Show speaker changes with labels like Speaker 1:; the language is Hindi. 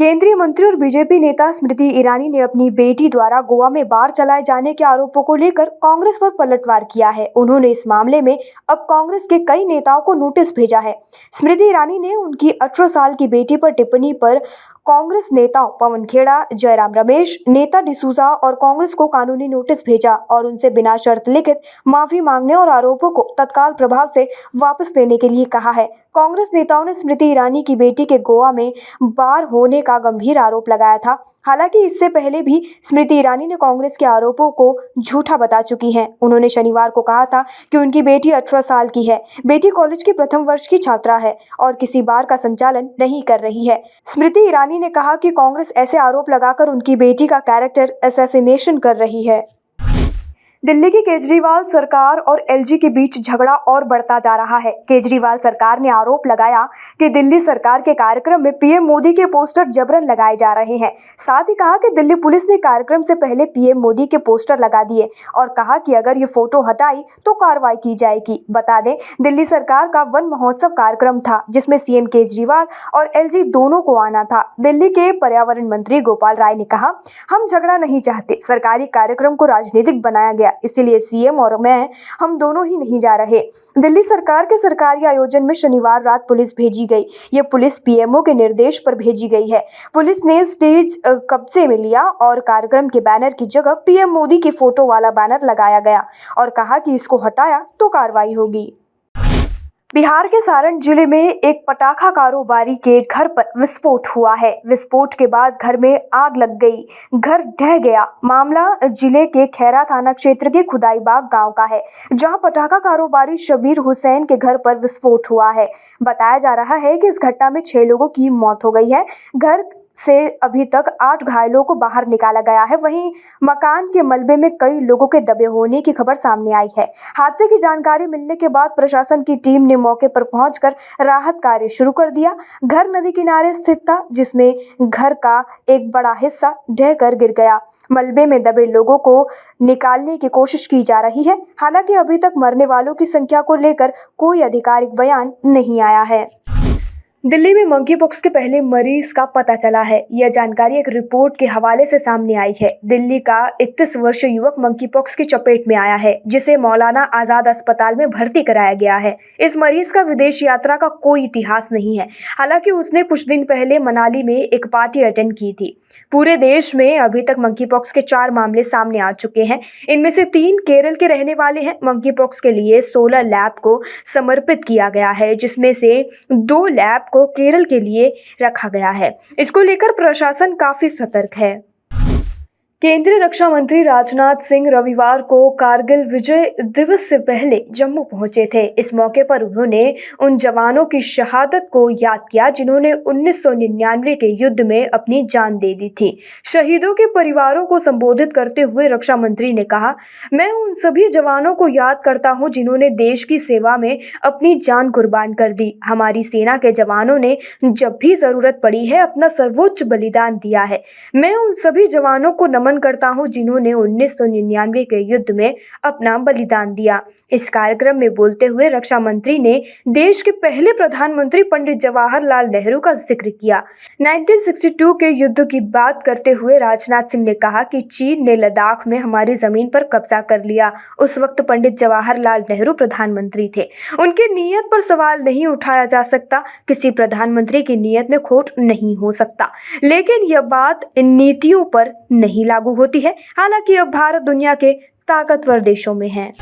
Speaker 1: केंद्रीय मंत्री और बीजेपी नेता स्मृति ईरानी ने अपनी बेटी द्वारा गोवा में बार चलाए जाने के आरोपों को लेकर कांग्रेस पर पलटवार किया है। उन्होंने इस मामले में अब कांग्रेस के कई नेताओं को नोटिस भेजा है। स्मृति ईरानी ने उनकी 18 साल की बेटी पर टिप्पणी पर कांग्रेस नेताओं पवन खेड़ा, जयराम रमेश, नेता डिसूजा और कांग्रेस को कानूनी नोटिस भेजा और उनसे बिना शर्त लिखित माफी मांगने और आरोपों को तत्काल प्रभाव से वापस लेने के लिए कहा है। कांग्रेस नेताओं ने स्मृति ईरानी की बेटी के गोवा में बार होने का गंभीर आरोप लगाया था। हालांकि इससे पहले भी स्मृति ईरानी ने कांग्रेस के आरोपों को झूठा बता चुकी हैं। उन्होंने शनिवार को कहा था कि उनकी बेटी 18 साल की है, बेटी कॉलेज की प्रथम वर्ष की छात्रा है और किसी बार का संचालन नहीं कर रही है। स्मृति ईरानी ने कहा कि कांग्रेस ऐसे आरोप लगाकर उनकी बेटी का कैरेक्टर असैसिनेशन कर रही है। दिल्ली की केजरीवाल सरकार और एलजी के बीच झगड़ा और बढ़ता जा रहा है। केजरीवाल सरकार ने आरोप लगाया कि दिल्ली सरकार के कार्यक्रम में पीएम मोदी के पोस्टर जबरन लगाए जा रहे हैं। साथ ही कहा कि दिल्ली पुलिस ने कार्यक्रम से पहले पीएम मोदी के पोस्टर लगा दिए और कहा कि अगर ये फोटो हटाई तो कार्रवाई की जाएगी। बता दें, दिल्ली सरकार का वन महोत्सव कार्यक्रम था जिसमें सीएम केजरीवाल और एलजी दोनों को आना था। दिल्ली के पर्यावरण मंत्री गोपाल राय ने कहा, हम झगड़ा नहीं चाहते, सरकारी कार्यक्रम को राजनीतिक बनाया गया, इसलिए सीएम और मैं हम दोनों ही नहीं जा रहे। दिल्ली सरकार के सरकारी आयोजन में शनिवार रात पुलिस भेजी गई। ये पुलिस पीएमओ के निर्देश पर भेजी गई है। पुलिस ने स्टेज कब्जे में लिया और कार्यक्रम के बैनर की जगह पीएम मोदी की फोटो वाला बैनर लगाया गया और कहा कि इसको हटाया तो कार्रवाई होगी। बिहार के सारण जिले में एक पटाखा कारोबारी के घर पर विस्फोट हुआ है। विस्फोट के बाद घर में आग लग गई, घर ढह गया। मामला जिले के खैरा थाना क्षेत्र के खुदाईबाग गांव का है, जहां पटाखा कारोबारी शबीर हुसैन के घर पर विस्फोट हुआ है। बताया जा रहा है कि इस घटना में 6 लोगों की मौत हो गई है। घर से अभी तक 8 घायलों को बाहर निकाला गया है। वहीं मकान के मलबे में कई लोगों के दबे होने की खबर सामने आई है। हादसे की जानकारी मिलने के बाद प्रशासन की टीम ने मौके पर पहुंचकर राहत कार्य शुरू कर दिया। घर नदी किनारे स्थित था, जिसमें घर का एक बड़ा हिस्सा ढह कर गिर गया। मलबे में दबे लोगों को निकालने की कोशिश की जा रही है। हालांकि अभी तक मरने वालों की संख्या को लेकर कोई आधिकारिक बयान नहीं आया है। दिल्ली में मंकी पॉक्स के पहले मरीज का पता चला है। यह जानकारी एक रिपोर्ट के हवाले से सामने आई है। दिल्ली का 31 वर्षीय युवक मंकी पॉक्स की चपेट में आया है, जिसे मौलाना आजाद अस्पताल में भर्ती कराया गया है। इस मरीज का विदेश यात्रा का कोई इतिहास नहीं है। हालांकि उसने कुछ दिन पहले मनाली में एक पार्टी अटेंड की थी। पूरे देश में अभी तक मंकी पॉक्स के 4 मामले सामने आ चुके हैं। इनमें से 3 केरल के रहने वाले हैं। मंकी पॉक्स के लिए 16 लैब को समर्पित किया गया है, जिसमें से 2 लैब को केरल के लिए रखा गया है। इसको लेकर प्रशासन काफी सतर्क है। केंद्रीय रक्षा मंत्री राजनाथ सिंह रविवार को कारगिल विजय दिवस से पहले जम्मू पहुंचे थे। इस मौके पर उन्होंने उन जवानों की शहादत को याद किया जिन्होंने 1999 के युद्ध में अपनी जान दे दी थी। शहीदों के परिवारों को संबोधित करते हुए रक्षा मंत्री ने कहा, मैं उन सभी जवानों को याद करता हूं जिन्होंने देश की सेवा में अपनी जान कुर्बान कर दी। हमारी सेना के जवानों ने जब भी जरूरत पड़ी है अपना सर्वोच्च बलिदान दिया है। मैं उन सभी जवानों को नमन करता हूं जिन्होंने 1999 के युद्ध में अपना बलिदान दिया। इस कार्यक्रम में बोलते हुए रक्षा मंत्री ने देश के पहले प्रधानमंत्री पंडित जवाहरलाल नेहरू का जिक्र किया। 1962 के युद्ध की बात करते हुए राजनाथ सिंह ने कहा कि चीन ने लद्दाख में हमारी जमीन पर कब्जा कर लिया। उस वक्त पंडित जवाहरलाल नेहरू प्रधानमंत्री थे। उनकी नीयत पर सवाल नहीं उठाया जा सकता। किसी प्रधानमंत्री की नीयत में खोट नहीं हो सकता, लेकिन यह बात नीतियों पर नहीं लागू होती है। हालांकि अब भारत दुनिया के ताकतवर देशों में है।